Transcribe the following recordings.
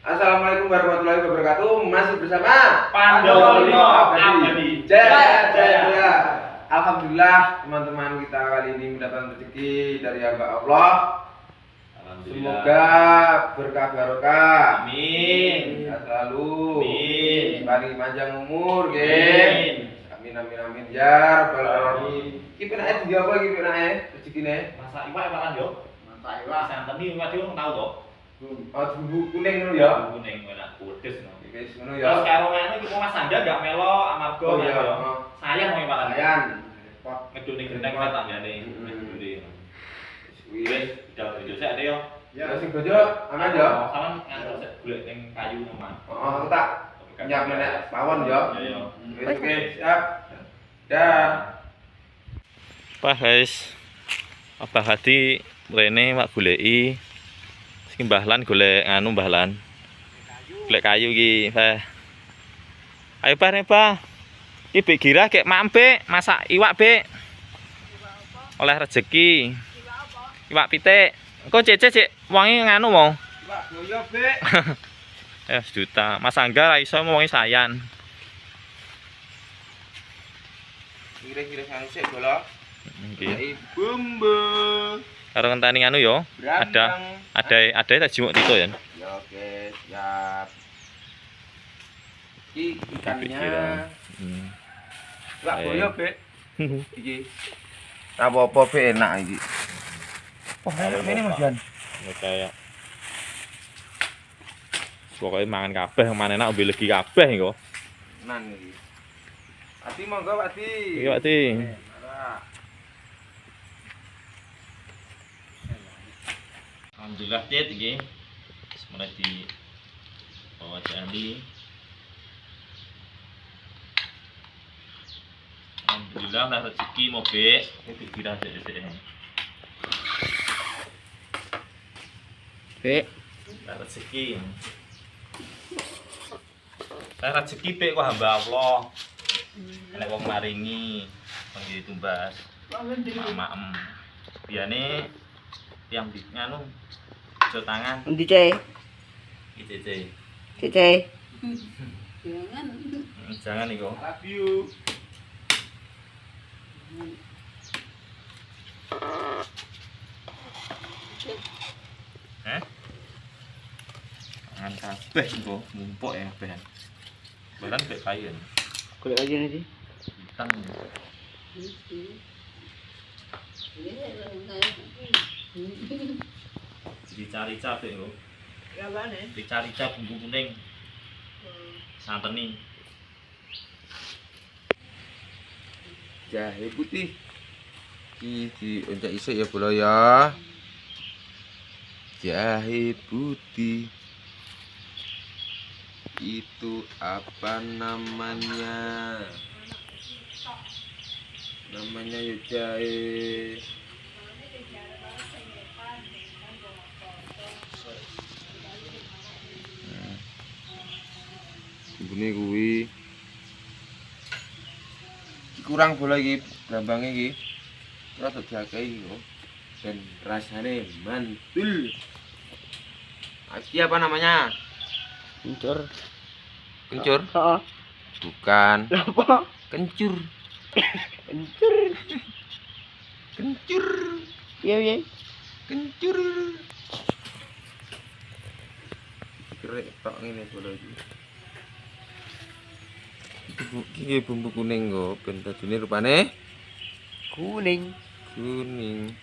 Assalamualaikum warahmatullahi wabarakatuh. Masih bersama Pandolimo Abadi. Jaya. Alhamdulillah teman-teman kita kali ini mendapatkan rezeki dari hamba Allah. Semoga berkah barokah. Amin. Sehat selalu. Amin. Paling panjang umur, Amin. Amin ya rabbal alamin. Iki penake di apa iki penake rezekine? Masak iwak apa kan yo? Masak iwak. Santen iki iwak dhewe tau to? Oh, bumbu kuning ngono ya. Kuning enak pedes no. Wis ngono Terus ya. karo ngene iki Mas Anda gak melo amarga Oh, iya. yo. Sayang mau iwak. Ayan. Ngedune genteng wae tanggane. Ngedune. Wis udah sik ade yo. Ya sing bojo aman ya. Salam nganggo sik golek ning kayu omah. Oh, aku tak nyap nenek pawon ya. Iya. Wis oke, siap. Dah. Wah guys, Abah Hadi mrene mak goleki sing Mbah Lan golek anu Mbah Lan. Golek kayu iki, Pak. Ayo Pak, nek Pak. Iki Bek Girah kek mampik masak iwak, Bek. Oleh rezeki. Iwak pitik. Engko cece wonge nganu mau. Iwak boyo, Bek. Ya sejuta. Mas Angga ra iso wonge sayan. Kira-kira sang sik bola. Iki. Iki bumbu. Karo ngenteni anu yo. Ada tak jimuk Tito ya. Ya oke, siap. Iki ikannya. Iwak boyo, Bek. Iki. Apa-apa Bek enak iki. Oh, enak ini Mas Jan. Kayak pokoknya mangan kabeh, mangan enak ambil lagi kabeh engko. Nan iki. Ati monggo, Pak Di. Iki Pak Di. Alhamdulillah Tit iki. Mulai di bawa jali. Alhamdulillah lah rezeki mau Bek. Iki kira sik-sik. Bek, Lah rezeki. Lah rezeki Bek kok hamba Allah. Nek wong maringi panggil tumbas. Maem. Biane tiang di nganu jo tangan Endi, Ce? iki cece. Cece. Jangan iku. Love you. Mangan kabeh engko mumpuk ya kabeh. Balan Bek kayu. Golek aja nanti. Hitam. Dicari-cari Bek lho. Dicari-cari bumbu kuning. Santeni. Jahe putih. Iki dioncak isik ya bola ya. Jahe putih. Itu apa namanya? Namanya ya jahe. Bumbune kuwi kurang bola iki gambangnya iki rada diakehi kok dan rasanya mantul. Iki apa namanya? Kencur. Kencur? Heeh. Bukan. Apa? Kencur. Kencur. Kencur. Iya. Kencur. Krek tok ngene bola iki. Iki bumbu kuning kok ben dadine rupane Kuning. kuning.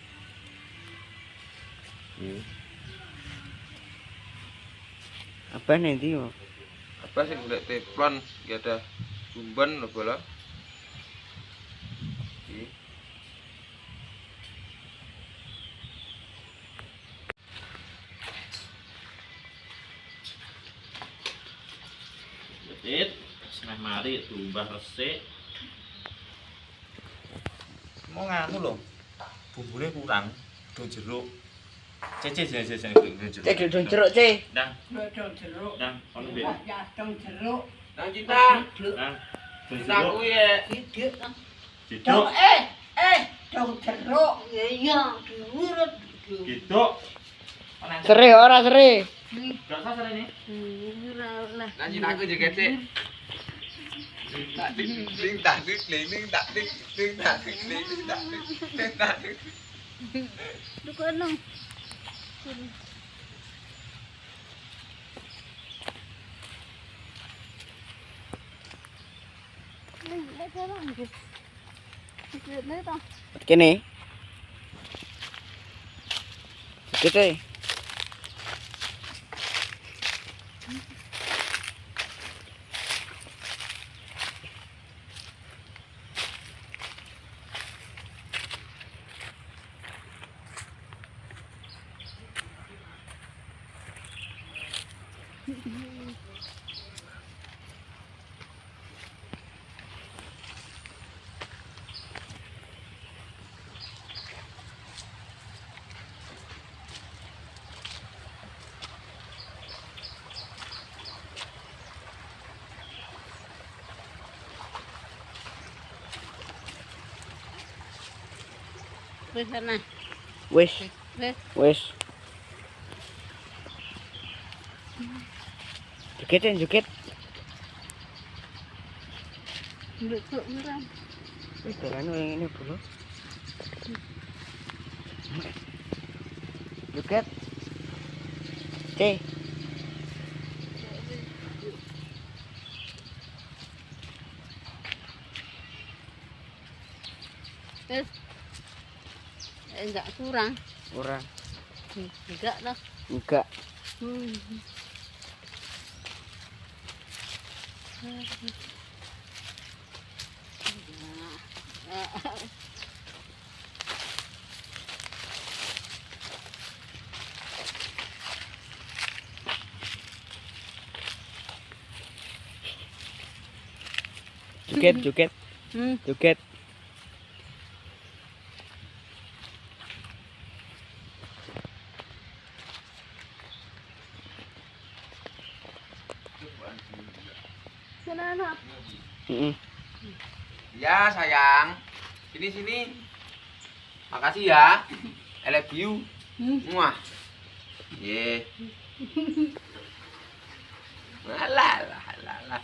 Iki. Apa nanti, Mas? Apa sih golek teflon iki ada bumban lho bola. Iki. Tit, seneng mari tumbas resik. Mau nganu lho. Bumbune kurang, do jeruk. Cece jeng jeruk. Cek dong jeruk, Ce. Ndang, Dong jeruk. ndang, ono Bek. Ya dong jeruk. Nang Cinta. Ndang. Cinta kuwi ya. Hidup. Gitu. Dong dong jeruk. Ya iya diurut. Gitu. Sere ora sere. Gak sasar ini. Nanti aku juga sih. Tak ding ding tak ding ding tak ding ding tak ding ding tak ding tak ding. Kene. Kita. Wes. Wes. Joget, joget. Itu kan yang ini dulu. Joget. C. Enggak kurang. Kurang. Enggak lah. Enggak. Joget, joget. Joget. Sana. Ya sayang, sini sini. Makasih ya. I love you. Muah. Ye. Alah, alah.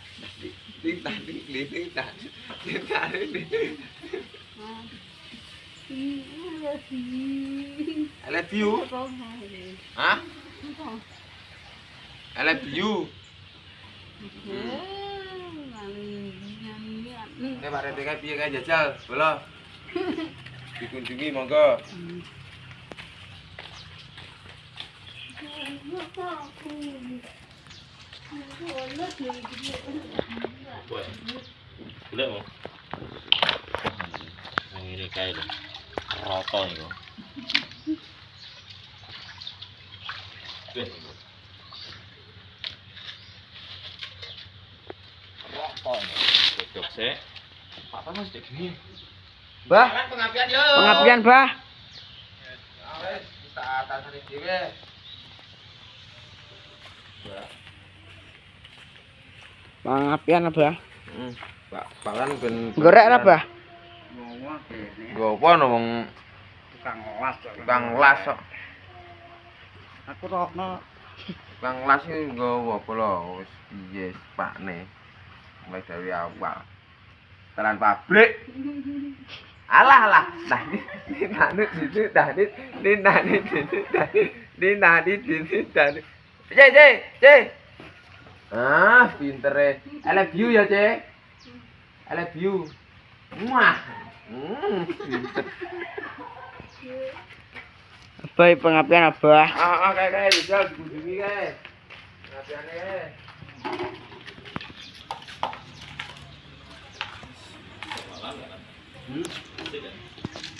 Ding tak ding ding tak. Ding tak ding. I love you. Hah? I love you. Ini Pak RT kae piye kae jajal, bola. Dikunjungi monggo. Boleh mau. Ini kayak itu. Roto itu. Roto. Cocok sih. Apa mas cek gini? Bah, Pengapian yo. pengapian, Bah. Wes, kita atasane dhewe. Pengapian, Bah. Pak, pakan ben Gorek apa, Bah? Nggo apa no wong tukang las kok. Aku rokno. Tukang las iki nggo apa lho, wis piye pakne. Mulai dari awal. Jalan pabrik. Alah. Nah, C. Ah, pintere. I love you ya, C. I love you. Muah. Pinter. Abah pengapian, Abah. Kayak bisa dikunjungi kae. Pengapiane.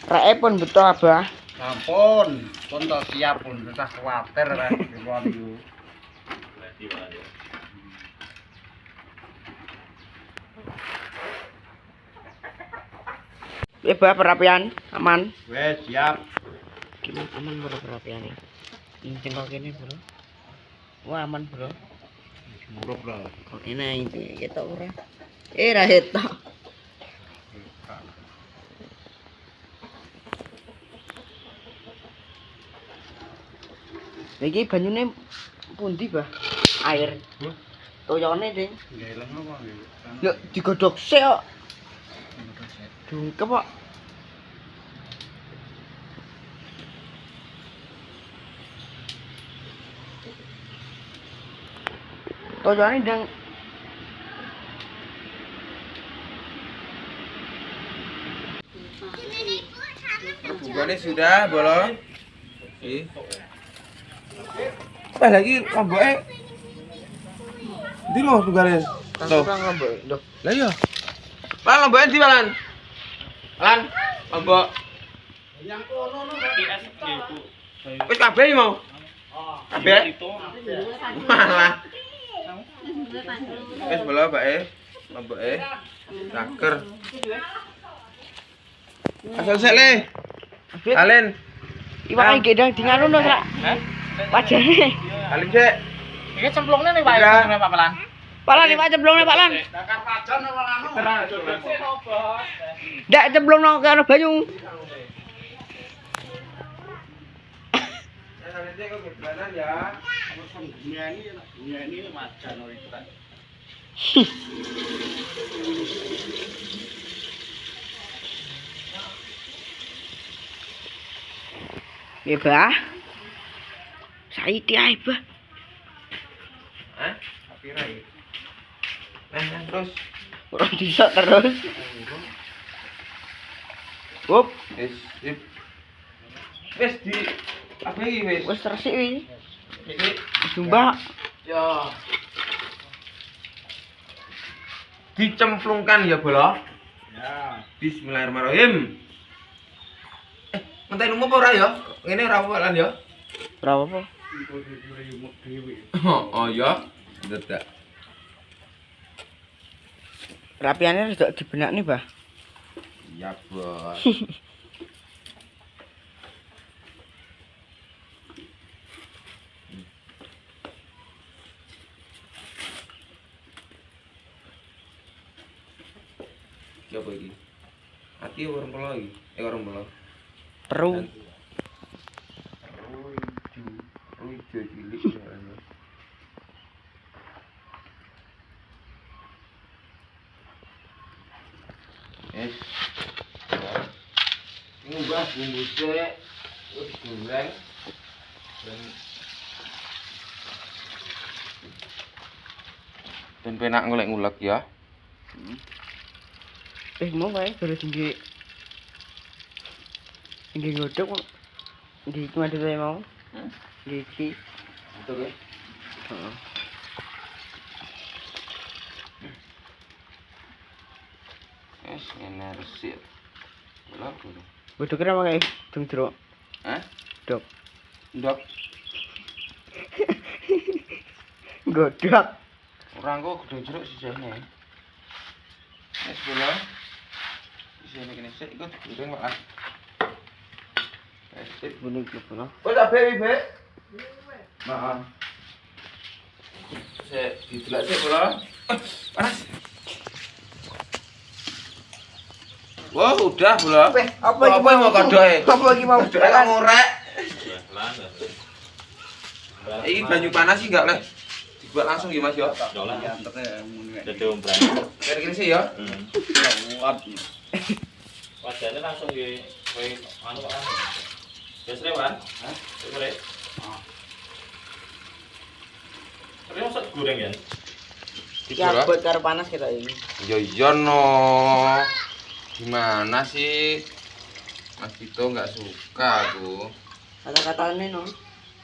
Rae pun betul, Abah. Sampun, pun tak siap pun, usah khawatir lah dipun yo. Bah perapian aman. Wes siap. Gimana aman bro perapian ini? Inceng kok ini bro. Wah aman bro. Buruk lah. Kok ini itu kita ora. Raheta. Iki banyune pundi, Bah? Air. Toyone, Ding. Ngeleng apa nggih? Yuk digodhog sik kok. Dungkep kok. Toyone ndang Bunganya sudah, bolong. Oke. Lagi lomboknya. Ndi loh bunganya? Tuh. kurang lombok. Loh, Lah iya. Lan lomboknya ndi, Lan? Lan, lombok. Wis kabeh iki mau. Kabeh. Malah. Wis bola bae. Lomboke. Raker. Asal sik le. Alen. iwake gedang di nganu no, Kak. Wajane. Alen sik. Iki cemplungnya nih Pak, Iya. Pak Lan. Pak Lan, iwake cemplungnya Pak Lan. Bakar pajan apa anu? Ndak cemplungno karo banyu. Alen sik kok geblanan ya. Ini majan ora itu kan. Ya, Bah. Saiki ae, Bah. Hah? Pira iki? Nah, terus. Ora bisa terus. Up, Wis, sip. Wis di apa iki wis? wis resik wi. Iki. Sumpah. Ya. Dicemplungkan ya, Bola. Ya. Bismillahirrahmanirrahim. Ngenteni umum apa ora ya? Ngene ora apa lan ya? Berapa apa? Oh ya. Dadak. Rapiannya sudah dibenak nih, Bah. Ya, Bos. Coba iki. Ati orang pelo iki. Orang pelo. Teru. Ruijo cilik ya. Es. Ngubah bumbu sik, terus goreng. Dan penak ngulek-ngulek ya. Mau wae baru tinggi. Tinggi godhog kok. Di cuma saya mau. Iki. Betul ya? Heeh. Es ngene resik. Lha kudu. Godhog kira pakai dung jeruk. Hah? Dok. Ndok. Godhog. Ora engko gedhe jeruk sisane. Es bola. Sisane kene sik iku digoreng Pak. Es sip. Bunyi kepala. Oh, tak be, Be. Maaf. Sik, didelok sik bola. Panas. Wah, udah bola. Apa iki Apa mau kadoe? Apa iki mau? Kadoe kok ngorek. Lan. Iki banyu panas sih enggak, Lek. Dibuat langsung ya, Mas ya. Dolan. Antene muni. Dadi ombran. Kira-kira sih ya. Kuat. Wajane langsung di kowe anu kok. Wis rewan? Hah? Wis re. Terus masak goreng ya? Iki abot karo panas kita ini. Ya iya no. Gimana sih? Mas Vito nggak suka aku. Kata-katanya no.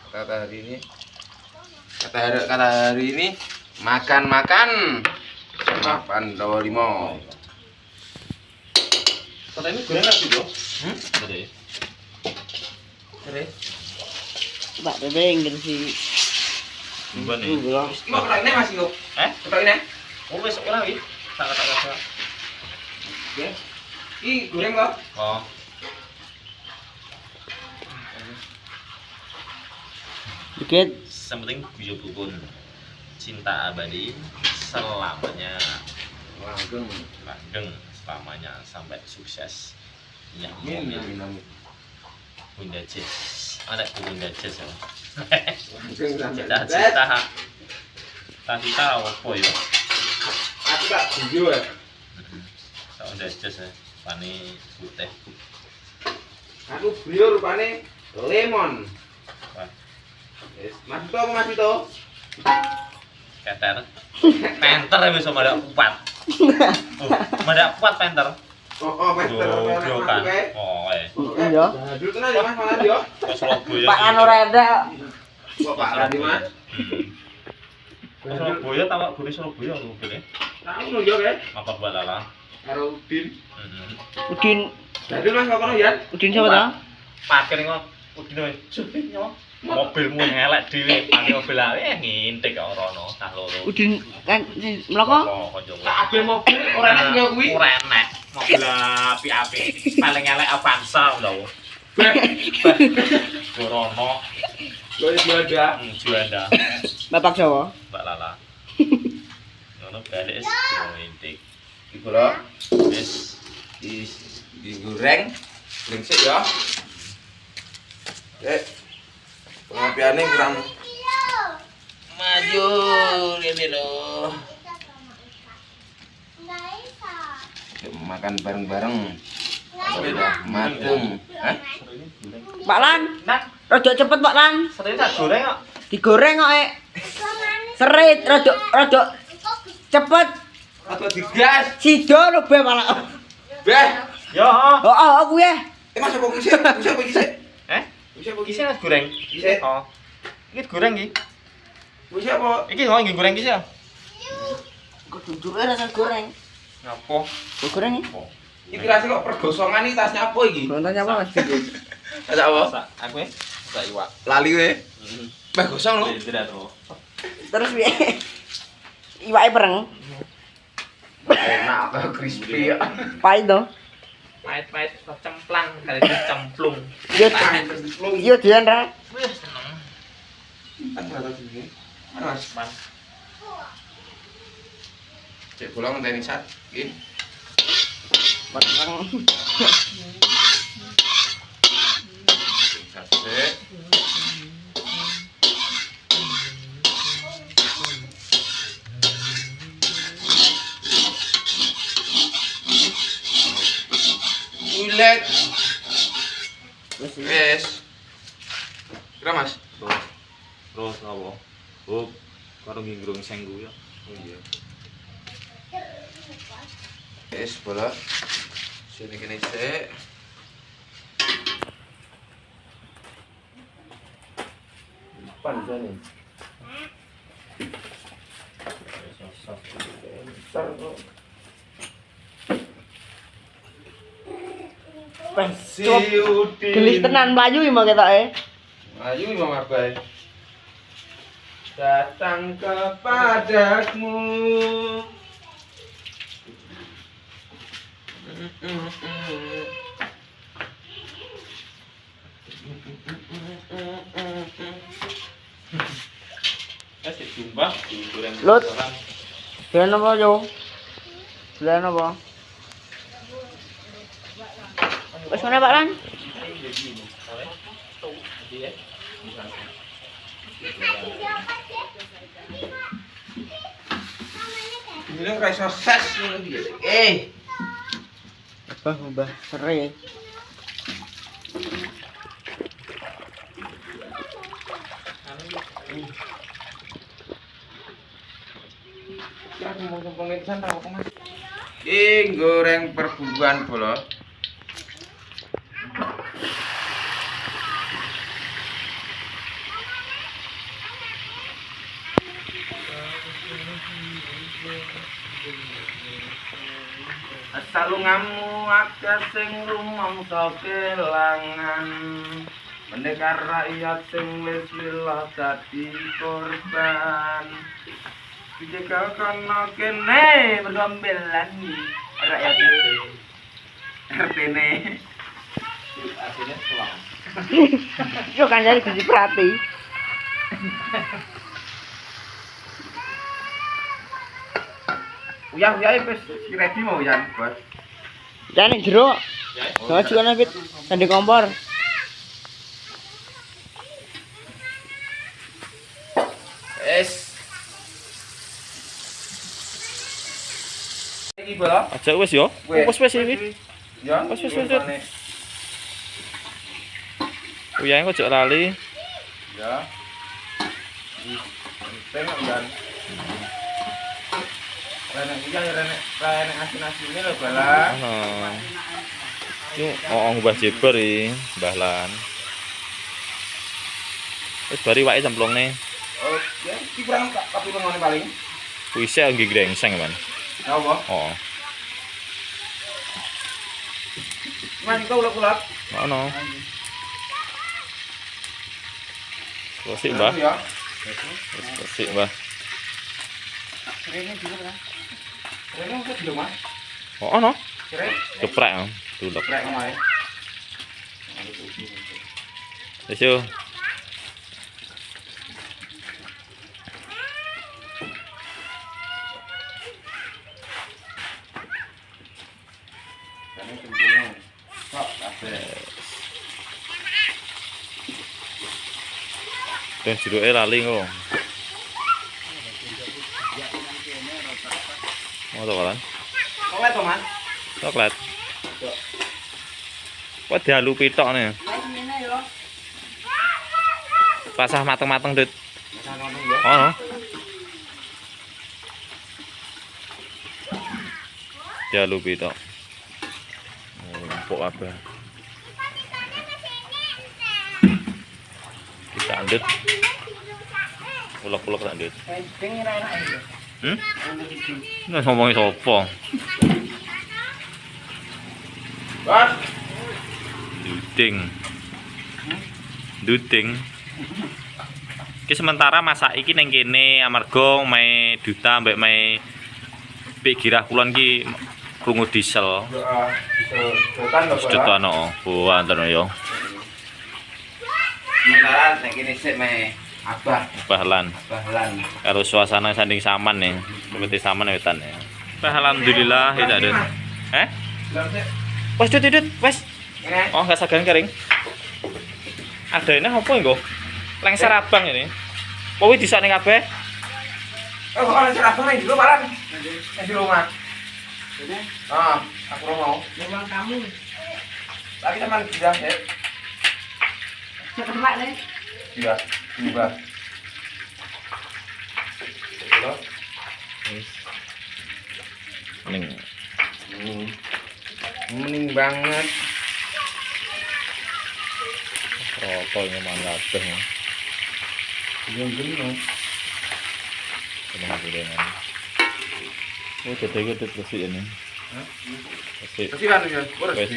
Kata hari ini makan 8,25. Kata ini goreng lagi bro? Tadi. Terus? Mbak Bebeng gitu sih. Mbak nih. Ini mau ketok ini Mas Vito? Ketok ini? Oh wis ora iki. Tak kata. Oke. Ini goreng kok? Oh. Dikit. Yang penting guyub rukun. Cinta abadi selamanya. Langgeng. Langgeng selamanya sampai sukses. Ya, Amin. Bunda Jess. Ada Bunda Jess ya. Cita-cita apa ya? Aku tak guyu ya. Sak ndes-ndes ya. Pani putih. Aku guyu rupane lemon. Wah, Wis, Mas Vito apa Mas Vito? keter. Penter ya bisa madak kupat. Madak kupat penter. Oh, Master. Yo kan. Oh, Iya. Dulu tenan ya Mas Malan yo. Wis Surabaya. Pak anu reda. Bapak Radi Mas. Surabaya tamak gune Surabaya rupane. Nah, ngono yo kae. Apa balala? Karo Udin. Udin, Jadi Mas kok kono ya? Udin siapa ta? Parkir kok udine wae. Supir nyawa. Mobilmu ngelek dhewe, pake mobil ae ngintik kok rono tah loro. Udin kan mloko? Kabeh mobil ora enak yo kuwi. Ora enak. Mobil api-api. Paling elek Avanza lho. Rono Lo wis ada. Juanda. Bapak Jawa. Mbak Lala. Ngono balik wis ngintik. Iku lho. Wis Digoreng. Brengsek ya. Pengapiane kurang maju ini loh. Makan bareng-bareng. Sudah mateng. Hah? Pak Lan, Nah, rada cepet Pak Lan. sering tak goreng kok. Digoreng kok, Serit rada cepet. Atau digas. Sido lho be malah. Beh. Yo, Oh, kuwi. Mas apa iki sih? Bisa apa iki sih? Bisa apa iki? Iki sih goreng. Iki. Oh. Iki goreng iki. Bisa apa? Iki kok nggih goreng iki sih. Kok duduknya rasa goreng. Ngapo? Kok goreng iki? Iki rasa kok pergosongan iki tasnya apa iki? Kontanya apa Mas? Ada apa? Aku ya. Sak iwak. Lali we. Beh gosong lho. Tidak tuh. Terus piye? Iwake pereng. Enak, crispy ya. Pahit to. Pahit-pahit cemplang kali itu cemplung. Yo dian ra. Wih, seneng. Ada sini. Mas, Man. cek pulang ngenteni sat. Iki. Pereng. Sat sik. Ulet. Wes. Kira Mas? Terus apa? Oh, karo ngingrung senggu ya. Oh iya. Wes bola. Sini kene sik. Pan jane. Besar kok. Gelis tenan mlayu iki mau ketoke. Ayo Imam Abai. Datang kepadamu. Kasih jumlah digoreng Lut. restoran. Dolen apa yo? Dolen apa? Wes mana Pak Lan? Ini ora iso ses ngono iki. Mbah sere. Ya ngomong pisan ta apa Mas? Goreng perburuan bola. Salungamu akeh sing rumangsa kelangan. Pendekar rakyat sing wis lila dadi korban. Dijekal kono kene bergombelan rakyat itu. RT-ne. Artinya selang. Yo kan jadi Gusti Prati. Uyang wis ready mau Yan, Bos. Jane jero. Soale juga nafit sandi kompor. iki bola. Aja wis yo. Wis iki. Ya. Wis. Uyahe kok lali. Ya. Tengok kan. Renek iki ya renek asin-asine lho bala. Ono. Yo ngubah jeber iki, Mbah Lan. Wis bari wae cemplungne. Oh, ya iki kurang kapiro ngene paling. Kuise nggih grengseng, Man. Apa? Oh, Mas kau ulek-ulek. ono. Resik, Mbah. Ya. Resik, Mbah. Rene dulu kan. Rene wis belum, Mas. Oh, ono. Kira Geprek, dulek. krek omahe. Wis yo. Rene cemplunge. Kok kabeh. Dan jeruke lali kok. Mau to, Lan? Kok to, Mas? Coklat. Kok dialupi tok ne. Ngene yo. Pasah mateng-mateng, Dit. Wis ana ya. Ono. Dialupi tok. Oh, empuk kabeh. Kita andut. Ulek-ulek tak andut. Kencing ora enak ya. Nah, ngomongin sapa? Mas, Duding. Iki sementara masak iki ning kene amarga mae duta mbek mae pikirah kulon ki krungu diesel. sedotan lho. Sedotan oh, anten yo. Sementara nek kene sik me abah, Bahlan. bahlan. Karo suasana sanding saman nih. Seperti saman wetan ya. Alhamdulillah ya ada. Eh? Belum sik. Wes Dut, wes. Ngene. Oh, enggak sagan kering. Ada ini apa engko? Lengser abang ini. Kowe disakne kabeh. Oh, kok ana serabang ning jero palan. Ning jero omah. Ah, aku ora mau. Memang kamu. Tapi teman bilang sik. Cepet mak nih. Iya, ubah. Halo. Mending banget. Rokok ngomong kabeh. Belum bener. Tenang dengan. Oh, jadi itu bersih ini. Bersih. Kasih kan ya. Wes.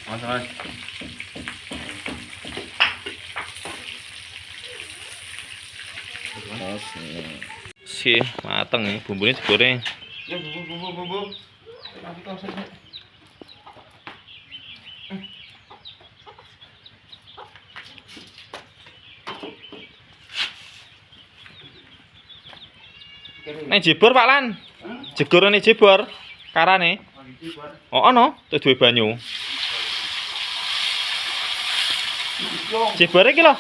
Mas. Si mateng nih, bumbunya digoreng. Ya bumbu. Tapi kau sik. Nek jebor Pak Lan. Jegorane jebor. Karane. Oh ono, tuh duwe banyu. Jebore iki lho.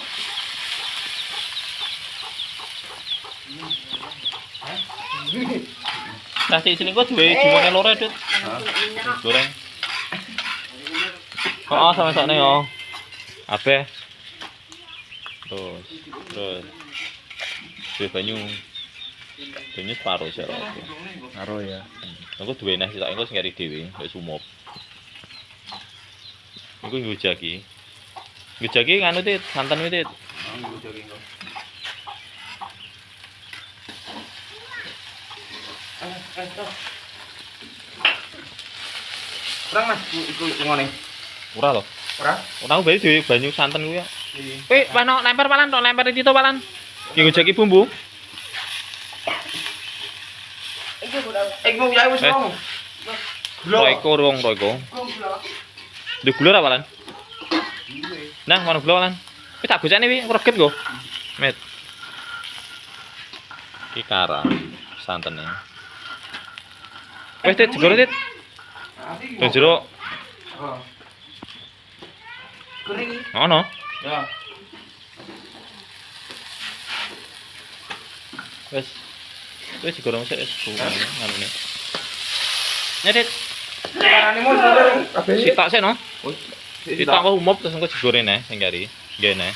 Nah, sini kok duwe jumone loro, Dut. Goreng. Oh, sama-sama yo. Ape? Terus. Duwe banyu. Banyu separuh sih rok. Karo ya. Aku duwe neh tak engko sing ngeri dhewe, wis sumup. Iku ngujaki. Ngujaki nganu Tit, santen Tit. Kurang Mas, iku ngene. Ora to. Ora? Ora aku bae dhewe banyu santen kuwi. Kowe pano lempar Palan, tok lempar itu Palan. Ki ngujaki bumbu. Iku ya wis mau. Royko rong Royko. Duh gula ra Palan? Nah, mana gula Palan? Wis tak gocane wi, reget go. Met. Iki kara santene. Wis Tit, jegoro Tit. Tuh jeruk. Kering. Ono. Ya. Wis. Wis digorong sik wis nganu ne. Nyedit. Sekarang mau saudara. Sitok sik no. Oh, Sitok kok umup terus engko digoreng sing kari. Ngene.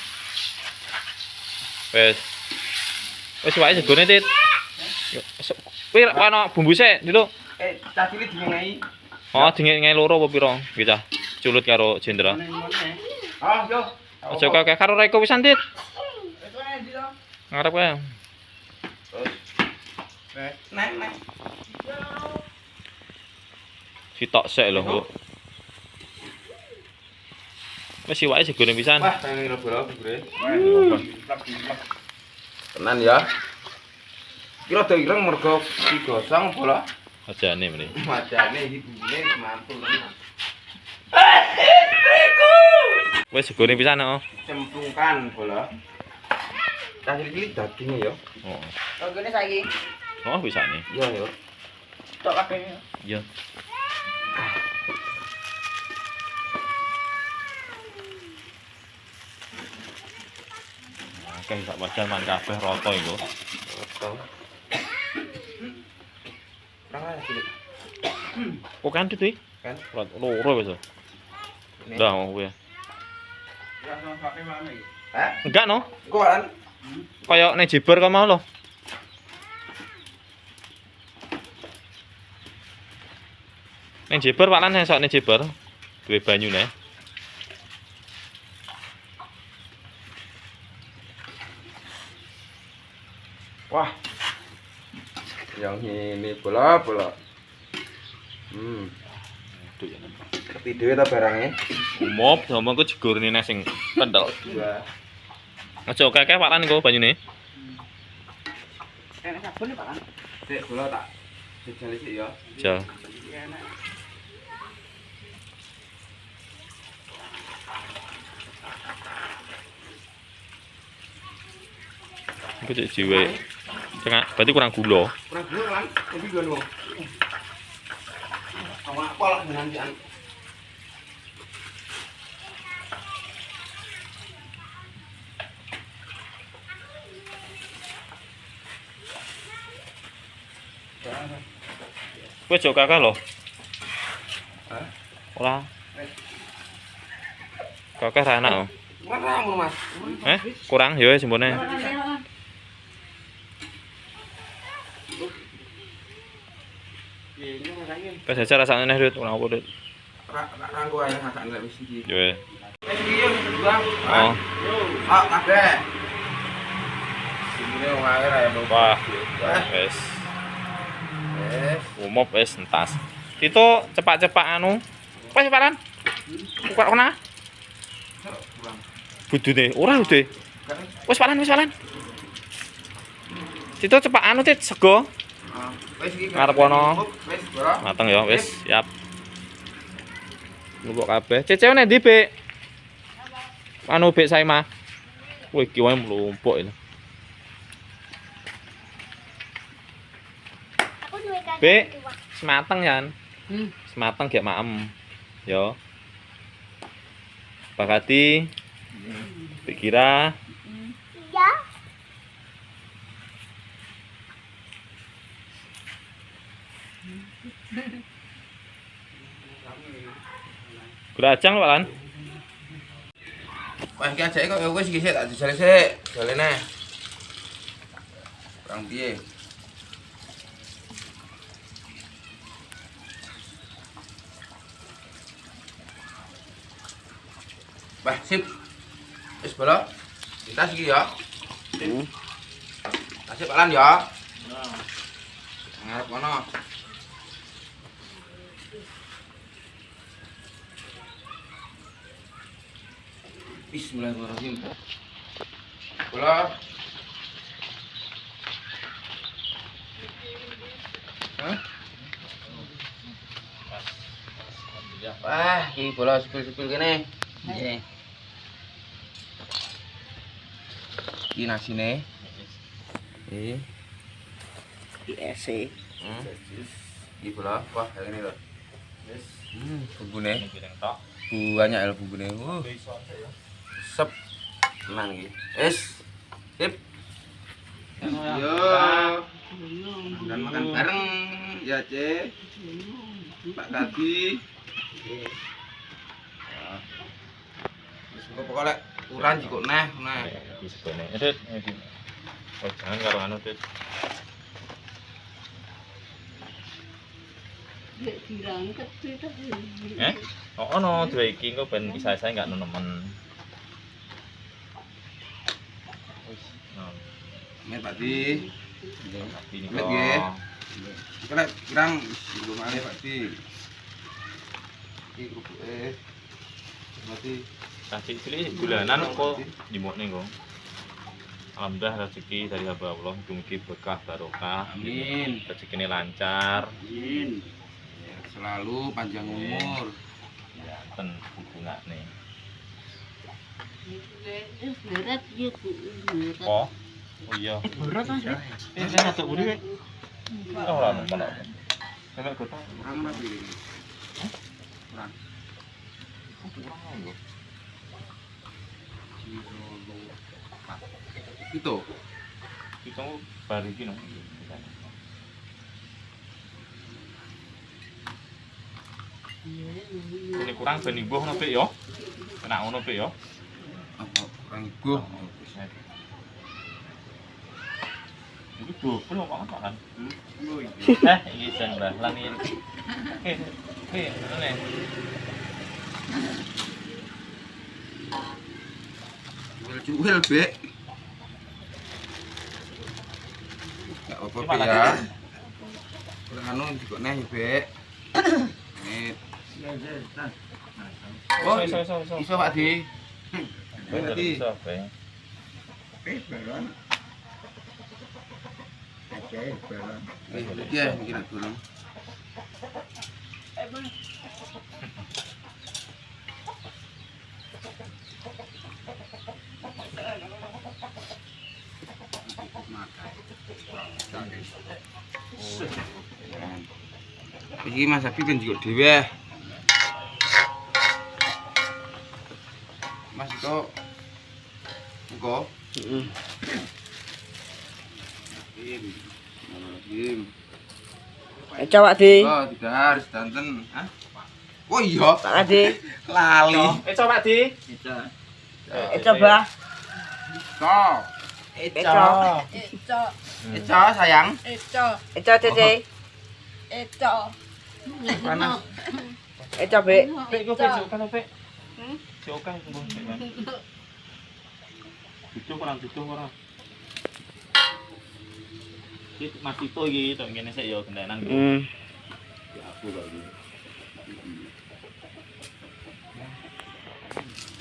Wes. Wes wae segone Tit. Yo, kuwi ana bumbu sik, Dulu. tadi ini dingengai. Oh, dingengai loro apa pira? Nggih cah. Culut karo jendera. Oh, yo. Aja kakek karo Reko pisan, Tit. Ngarep kae. Nek. Sitok sik lho, Bu. Wes wae segone pisan. Wah, pengen bola bure. Tenan ya. Kira do ireng mergo digosong bola. Ajane mrene. Macane iki bumbune mantul. Wes segone pisan kok. Cemplungkan bola. Kasih iki dagingnya ya. Oh. Kalau gini saiki. Oh, pisane. Iya ya. Tok kabeh. Iya. Oke, sak wajan man kabeh rata iku. Betul. Kurang aja cilik. Kok kan Dit iki? Kan. Loro wis. Lah wong kuwi. Hah? Enggak no. Kok kan? Kayak ning Jeber kok mau lho. Ning Jeber Pak Lan esok ning Jeber. Duwe banyune. Wah. Yang ini bola. Tapi dhewe ta barangnya. Umop ngomong ku digorene nang sing kendel. Dua. Aja akeh Pak Lan iku banyune. Enak sabun nih, Pak kan. Sik bola tak jejali sik ya. Jal. Iku cek jiwe. Tengah, berarti kurang gula. Kurang gula kan? Tapi gua wong. Awak kolak dengan jian. Kowe jok kakak lho. Hah? Ora. Kakak ra anak. Mana mun Mas? Kurang ya jempone. Pas aja rasane neh Dut, ora apa Dut. Ranggo ae masak nek wis iki. Yo. Wis iki yo berdua. Oh, Ah, kabeh. Sini wong ae ra ya. wah. Wes, Wes. umop wes entas. Itu cepak-cepak anu. Wes paran. Buka kena. Budune, ora ude. Wes paran. Itu cepak anu Tit sego. Wis iki Ngarep kono. Wis, bro. Mateng ya, wis, siap. Lubuk kabeh. Cecek nek ndi, Bek? Anu Bek saya mah. Wih, iki wae mlumpuk iki. Bek, semateng yan. Semateng gak maem. Yo. Pak Hati. Bek Kira. Gerajang Pak Lan. Wah, iki ajake kok wis iki sik tak dijale sik. Jalene. Kurang piye? Wah, sip. Wis bola. Kita iki ya. Kasih Pak Lan ya. Ngarep kono. Bismillahirrahmanirrahim. Bola. Hah? Wah, iki bola sepil-sepil kene. Nggih. Iki nasine. ISC. Iki bola. Wah, ngene lho. Wis. Bumbune. Piring tok. Banyak lho bumbune. Sep. Tenang iki. Wis. Sip. Yo. Dan makan bareng ya, Cek. Pak Dadi. Wis engko pokoke ukuran jiko neh. Di segone. Edit. Oh, jangan karo anu, Dit. Lek dirangket itu. Oh, ono dua iki engko ben isa-isa enggak nemen. Wis, nah. Nek Pak Di. Ini Met kok. nggih. Kira kirang belum ale Pak Di. Iki grupuke. Berarti Kasih cilik bulanan kok dimokne kok. Alhamdulillah rezeki dari hamba Allah mugi berkah barokah. amin. Rezekine lancar. Amin. Ya, selalu panjang umur. Ya, ten hubungane. Berat ya Bu. Berat. Oh. Oh iya. Berat Mas. Saya ngatuk buri wek. Oh, ora ono. Sampai gotong. Kurang apa iki? Kurang. Itu. Itu bar iki no. Ini kurang ben imbuh ngono Pik ya. Kena ngono Pik ya. Apa kurang ibu? Ini double kok kan. Oh iya. Iki jan Mbah Lan iki. Ngene. Cuwil, Bek. Enggak apa-apa ya. Kurang anu jiko neh ya, Bek. Nih. Oh, iso Pak Di. Berarti Iso, Bek. Balon. Oke, balon. iki ya mikir dulu. Iki Mas Abi ben jiko dhewe. Mas itu engko Heeh. Kim. Coba di. Oh, didahar sedanten. Hah? Oh iya, Pak Adi. lali. Coba Di. Coba. So, Eco. Eco sayang. Eco Cece. Panas. Eco Be. Pik kok Pik kan Pik. Siokan mbon Pik kan. Itu kurang. Iki Mas Tito iki tok ngene sik ya gendenan. Ya aku kok iki.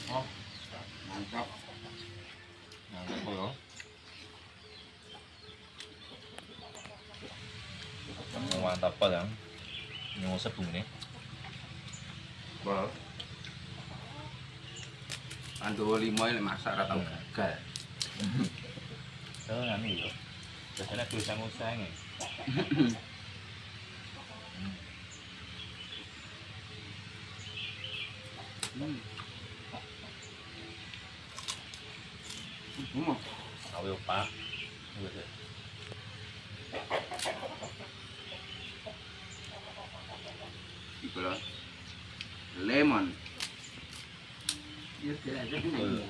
Oh, Mantap. mantap kok. Mantap apa ya? Nyuwun sebune. Bol. Ando limo ini masak ra tau gagal. Oh, ngene yo. Biasanya tulisan-tulisan ya. Ayo Pak. Iku lho. Lemon. Iya, aja dulu.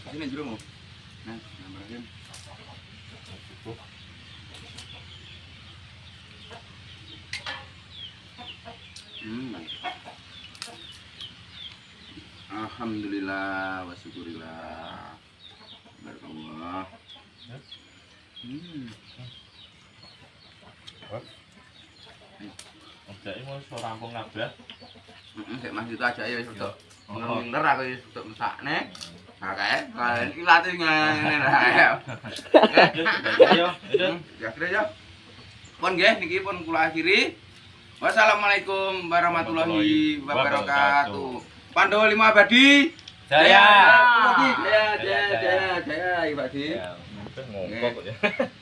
Sini jero mau. Nah, nambahin. Alhamdulillah wa syukurillah. Barakallah. Jadi mau suara rampung nabrak. Sik Mas itu aja ya wis untuk ngener aku wis untuk mesakne. Nah, kae kalian iki latih ngene ya. Ya kira ya. Pun nggih niki pun kula akhiri. Wassalamualaikum warahmatullahi wabarakatuh. Pandawa 5 abadi. Jaya. Jaya, jaya, jaya, jaya, Pak Di. Ya, ngomong kok ya.